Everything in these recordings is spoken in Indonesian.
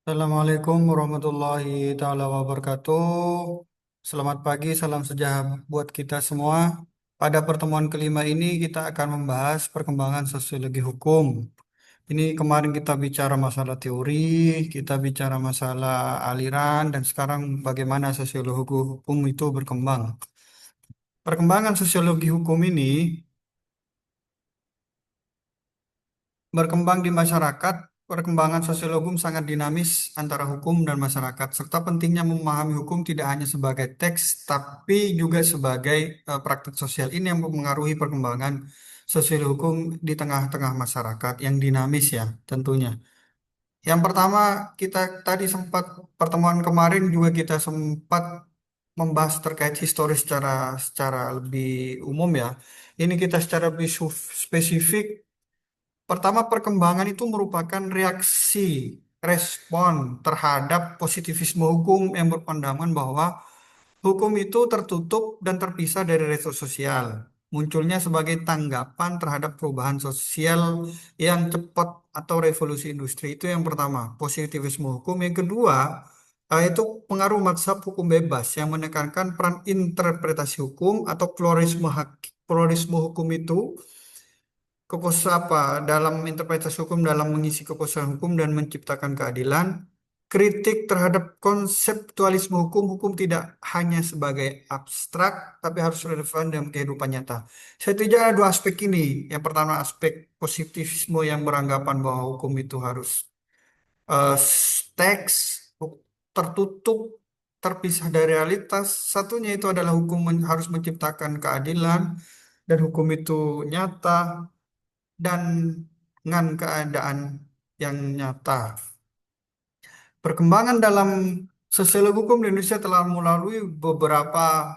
Assalamualaikum warahmatullahi taala wabarakatuh. Selamat pagi, salam sejahtera buat kita semua. Pada pertemuan kelima ini kita akan membahas perkembangan sosiologi hukum. Ini kemarin kita bicara masalah teori, kita bicara masalah aliran, dan sekarang bagaimana sosiologi hukum itu berkembang. Perkembangan sosiologi hukum ini berkembang di masyarakat, perkembangan sosiologi sangat dinamis antara hukum dan masyarakat, serta pentingnya memahami hukum tidak hanya sebagai teks, tapi juga sebagai praktik sosial. Ini yang mempengaruhi perkembangan sosiologi hukum di tengah-tengah masyarakat yang dinamis ya, tentunya. Yang pertama, kita tadi sempat pertemuan kemarin juga kita sempat membahas terkait historis secara lebih umum ya. Ini kita secara lebih spesifik. Pertama, perkembangan itu merupakan reaksi, respon terhadap positivisme hukum yang berpandangan bahwa hukum itu tertutup dan terpisah dari realitas sosial. Munculnya sebagai tanggapan terhadap perubahan sosial yang cepat atau revolusi industri. Itu yang pertama, positivisme hukum. Yang kedua, itu pengaruh mazhab hukum bebas yang menekankan peran interpretasi hukum atau pluralisme hukum itu kekosongan apa dalam interpretasi hukum dalam mengisi kekosongan hukum dan menciptakan keadilan, kritik terhadap konseptualisme hukum. Hukum tidak hanya sebagai abstrak tapi harus relevan dalam kehidupan nyata. Saya tidak ada dua aspek ini. Yang pertama, aspek positivisme yang beranggapan bahwa hukum itu harus eh, teks, tertutup, terpisah dari realitas. Satunya itu adalah hukum harus menciptakan keadilan dan hukum itu nyata dan dengan keadaan yang nyata. Perkembangan dalam sosiologi hukum di Indonesia telah melalui beberapa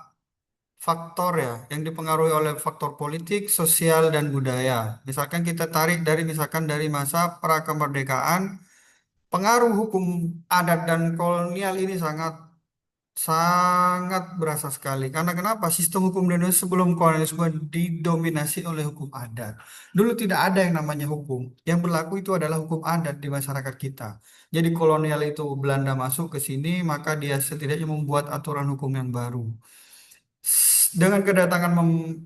faktor ya, yang dipengaruhi oleh faktor politik, sosial, dan budaya. Misalkan kita tarik misalkan dari masa prakemerdekaan, pengaruh hukum adat dan kolonial ini sangat sangat berasa sekali. Karena kenapa? Sistem hukum di Indonesia sebelum kolonialisme didominasi oleh hukum adat. Dulu tidak ada yang namanya hukum. Yang berlaku itu adalah hukum adat di masyarakat kita. Jadi kolonial itu Belanda masuk ke sini, maka dia setidaknya membuat aturan hukum yang baru. Dengan kedatangan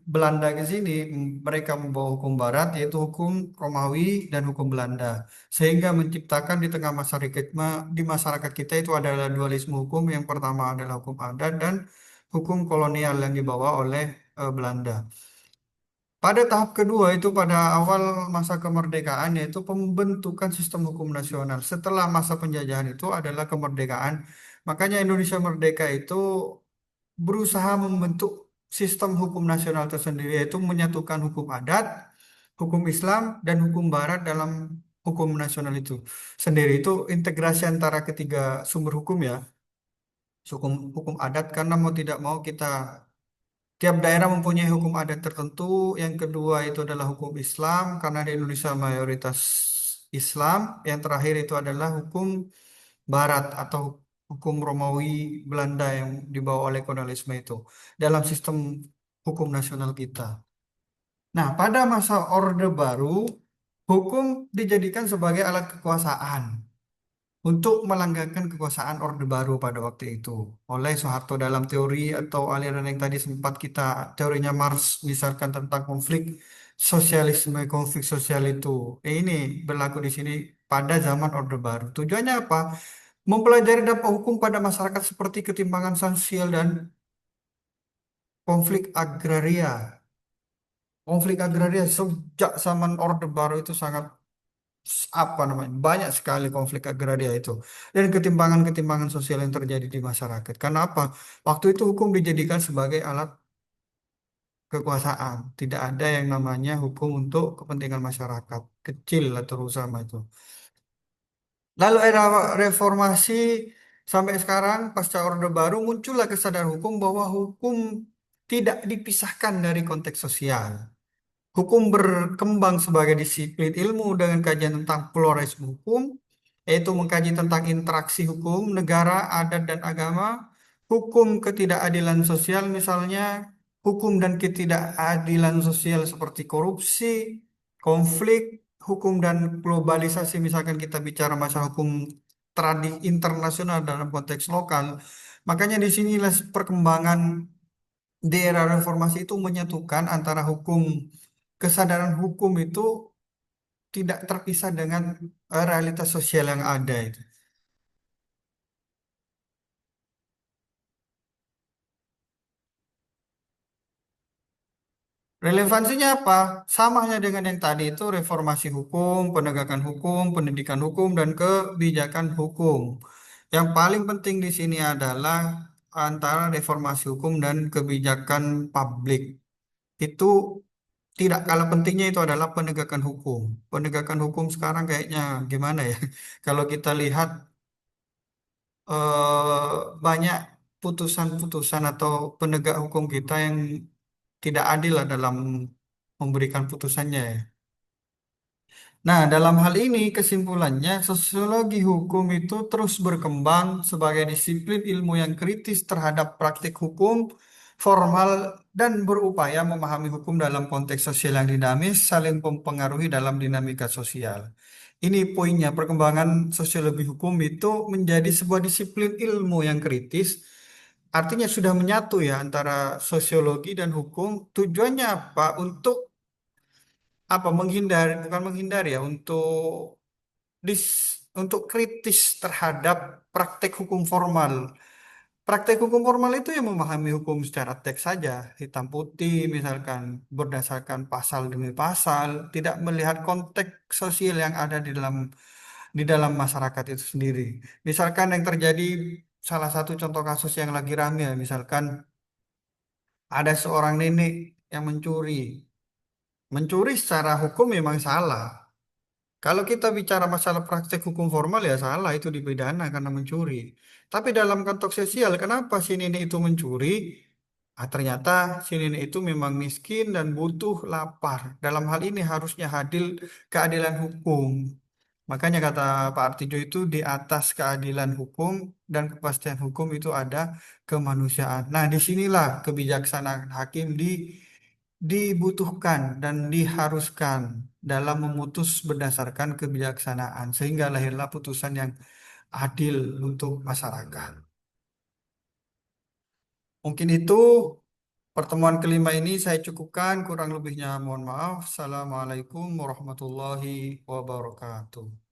Belanda ke sini, mereka membawa hukum Barat, yaitu hukum Romawi dan hukum Belanda, sehingga menciptakan di tengah masyarakat di masyarakat kita itu adalah dualisme hukum. Yang pertama adalah hukum adat dan hukum kolonial yang dibawa oleh Belanda. Pada tahap kedua itu pada awal masa kemerdekaan yaitu pembentukan sistem hukum nasional. Setelah masa penjajahan itu adalah kemerdekaan. Makanya Indonesia merdeka itu berusaha membentuk sistem hukum nasional tersendiri, yaitu menyatukan hukum adat, hukum Islam, dan hukum Barat dalam hukum nasional itu sendiri. Itu integrasi antara ketiga sumber hukum ya, hukum adat, karena mau tidak mau kita tiap daerah mempunyai hukum adat tertentu. Yang kedua itu adalah hukum Islam, karena di Indonesia mayoritas Islam. Yang terakhir itu adalah hukum Barat atau hukum Romawi Belanda yang dibawa oleh kolonialisme itu dalam sistem hukum nasional kita. Nah, pada masa Orde Baru, hukum dijadikan sebagai alat kekuasaan untuk melanggengkan kekuasaan Orde Baru pada waktu itu oleh Soeharto dalam teori atau aliran yang tadi sempat kita teorinya Marx misalkan tentang sosialisme, konflik sosial itu. Ini berlaku di sini pada zaman Orde Baru. Tujuannya apa? Mempelajari dampak hukum pada masyarakat seperti ketimpangan sosial dan konflik agraria. Konflik agraria sejak zaman Orde Baru itu sangat apa namanya banyak sekali konflik agraria itu dan ketimpangan-ketimpangan sosial yang terjadi di masyarakat. Karena apa? Waktu itu hukum dijadikan sebagai alat kekuasaan. Tidak ada yang namanya hukum untuk kepentingan masyarakat kecil atau terutama itu. Lalu era reformasi sampai sekarang pasca Orde Baru muncullah kesadaran hukum bahwa hukum tidak dipisahkan dari konteks sosial. Hukum berkembang sebagai disiplin ilmu dengan kajian tentang pluralisme hukum, yaitu mengkaji tentang interaksi hukum, negara, adat, dan agama, hukum ketidakadilan sosial misalnya, hukum dan ketidakadilan sosial seperti korupsi, konflik, hukum dan globalisasi misalkan kita bicara masalah hukum tradisi internasional dalam konteks lokal. Makanya di sinilah perkembangan di era reformasi itu menyatukan antara hukum, kesadaran hukum itu tidak terpisah dengan realitas sosial yang ada itu. Relevansinya apa? Sama hanya dengan yang tadi itu reformasi hukum, penegakan hukum, pendidikan hukum, dan kebijakan hukum. Yang paling penting di sini adalah antara reformasi hukum dan kebijakan publik. Itu tidak kalah pentingnya itu adalah penegakan hukum. Penegakan hukum sekarang kayaknya gimana ya? Kalau kita lihat banyak putusan-putusan atau penegak hukum kita yang tidak adil lah dalam memberikan putusannya ya. Nah, dalam hal ini kesimpulannya sosiologi hukum itu terus berkembang sebagai disiplin ilmu yang kritis terhadap praktik hukum formal dan berupaya memahami hukum dalam konteks sosial yang dinamis, saling mempengaruhi dalam dinamika sosial. Ini poinnya, perkembangan sosiologi hukum itu menjadi sebuah disiplin ilmu yang kritis, artinya sudah menyatu ya antara sosiologi dan hukum. Tujuannya apa? Untuk apa menghindari bukan menghindari ya dis untuk kritis terhadap praktek hukum formal. Praktek hukum formal itu yang memahami hukum secara teks saja, hitam putih misalkan berdasarkan pasal demi pasal, tidak melihat konteks sosial yang ada di dalam masyarakat itu sendiri. Misalkan yang terjadi salah satu contoh kasus yang lagi ramai, misalkan ada seorang nenek yang mencuri. Mencuri secara hukum memang salah. Kalau kita bicara masalah praktek hukum formal ya salah itu dipidana karena mencuri. Tapi dalam konteks sosial, kenapa si nenek itu mencuri? Ah, ternyata si nenek itu memang miskin dan butuh lapar. Dalam hal ini harusnya hadir keadilan hukum. Makanya kata Pak Artijo itu di atas keadilan hukum dan kepastian hukum itu ada kemanusiaan. Nah, disinilah kebijaksanaan hakim dibutuhkan dan diharuskan dalam memutus berdasarkan kebijaksanaan sehingga lahirlah putusan yang adil untuk masyarakat. Mungkin itu pertemuan kelima ini saya cukupkan, kurang lebihnya mohon maaf. Assalamualaikum warahmatullahi wabarakatuh.